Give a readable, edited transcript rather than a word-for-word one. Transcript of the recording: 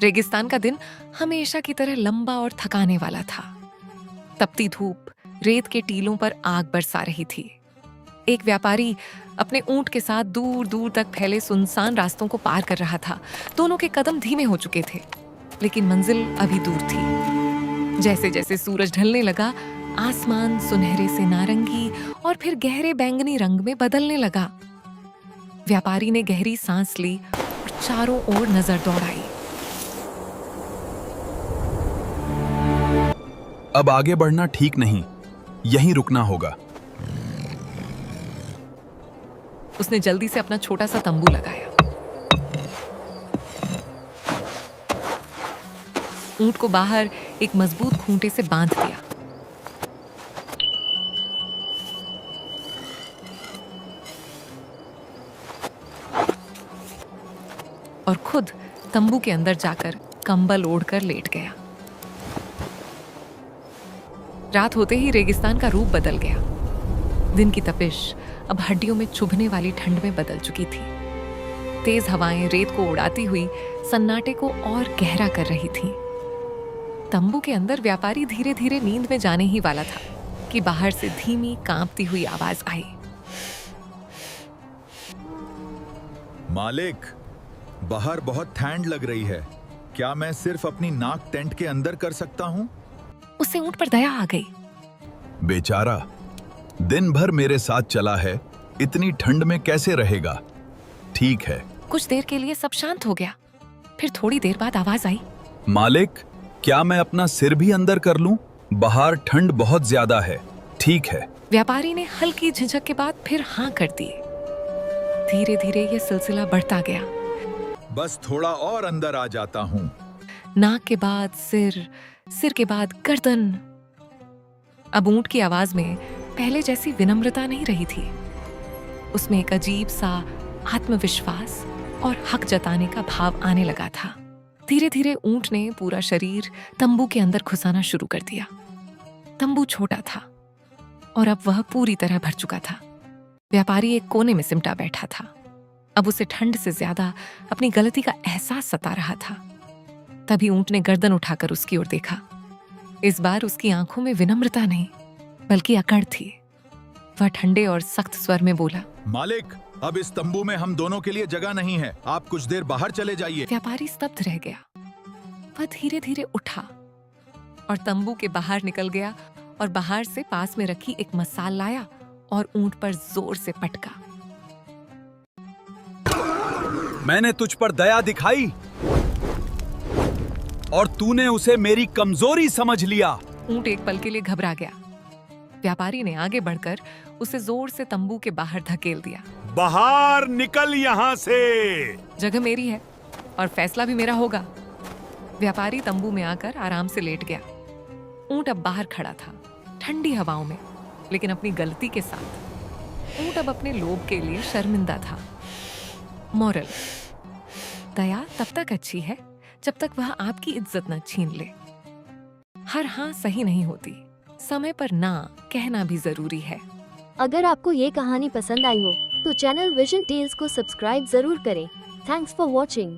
रेगिस्तान का दिन हमेशा की तरह लंबा और थकाने वाला था। तपती धूप रेत के टीलों पर आग बरसा रही थी। एक व्यापारी अपने ऊंट के साथ दूर दूर तक फैले सुनसान रास्तों को पार कर रहा था। दोनों के कदम धीमे हो चुके थे, लेकिन मंजिल अभी दूर थी। जैसे जैसे सूरज ढलने लगा, आसमान सुनहरे से नारंगी और फिर गहरे बैंगनी रंग में बदलने लगा। व्यापारी ने गहरी सांस ली और चारों ओर नजर दौड़ाई। अब आगे बढ़ना ठीक नहीं, यहीं रुकना होगा। उसने जल्दी से अपना छोटा सा तंबू लगाया। ऊंट को बाहर एक मजबूत खूंटे से बांध दिया। और खुद तंबू के अंदर जाकर कंबल ओढ़कर लेट गया। रात होते ही रेगिस्तान का रूप बदल गया। दिन की तपिश अब हड्डियों में चुभने वाली ठंड में बदल चुकी थी। तेज हवाएं रेत को उड़ाती हुई सन्नाटे को और गहरा कर रही थीं। तंबू के अंदर व्यापारी धीरे धीरे नींद में जाने ही वाला था कि बाहर से धीमी कांपती हुई आवाज आई। मालिक, बाहर बहुत ठंड लग रही है। क्या मैं सिर्फ अपनी नाक टेंट के अंदर कर सकता हूँ? उससे ऊंट पर दया आ गई। बेचारा, दिन भर मेरे साथ चला है, इतनी ठंड में कैसे रहेगा? ठीक है। कुछ देर के लिए सब शांत हो गया। फिर थोड़ी देर बाद आवाज आई। मालिक, क्या मैं अपना सिर भी अंदर कर लूं? बाहर ठंड बहुत ज्यादा है। ठीक है। व्यापारी ने हल्की झिझक के बाद फिर हाँ कर दी। धीरे धीरे यह सिलसिला बढ़ता गया। बस थोड़ा और अंदर आ जाता हूँ। नाक के बाद सिर, सिर के बाद गर्दन। अब ऊंट की आवाज में पहले जैसी विनम्रता नहीं रही थी। उसमें एक अजीब सा आत्मविश्वास और हक जताने का भाव आने लगा था। धीरे धीरे ऊंट ने पूरा शरीर तंबू के अंदर घुसाना शुरू कर दिया। तंबू छोटा था और अब वह पूरी तरह भर चुका था। व्यापारी एक कोने में सिमटा बैठा था। अब उसे ठंड से ज्यादा अपनी गलती का एहसास सता रहा था। तभी ऊंट ने गर्दन उठाकर उसकी ओर देखा। इस बार उसकी आंखों में विनम्रता नहीं बल्कि अकड़ थी। वह ठंडे और सख्त स्वर में बोला, मालिक, अब इस तंबू में हम दोनों के लिए जगह नहीं है। आप कुछ देर बाहर चले जाइए। व्यापारी स्तब्ध रह गया। वह धीरे धीरे उठा और तंबू के बाहर निकल गया और बाहर से पास में रखी एक मसाल लाया और ऊंट पर जोर से पटका। मैंने तुझ पर दया दिखाई और तूने उसे मेरी कमजोरी समझ लिया। ऊंट एक पल के लिए घबरा गया। व्यापारी ने आगे बढ़कर उसे जोर से तंबू के बाहर धकेल दिया। बाहर निकल यहाँ से। जगह मेरी है और फैसला भी मेरा होगा। व्यापारी तंबू में आकर आराम से लेट गया। ऊंट अब बाहर खड़ा था, ठंडी हवाओं में, लेकिन अपनी गलती के साथ। ऊंट अब अपने लोभ के लिए शर्मिंदा था। मोरल: दया तब तक अच्छी है जब तक वह आपकी इज्जत न छीन ले। हर हाँ सही नहीं होती। समय पर ना कहना भी जरूरी है। अगर आपको ये कहानी पसंद आई हो तो चैनल विजन टेल्स को सब्सक्राइब जरूर करें। Thanks for watching.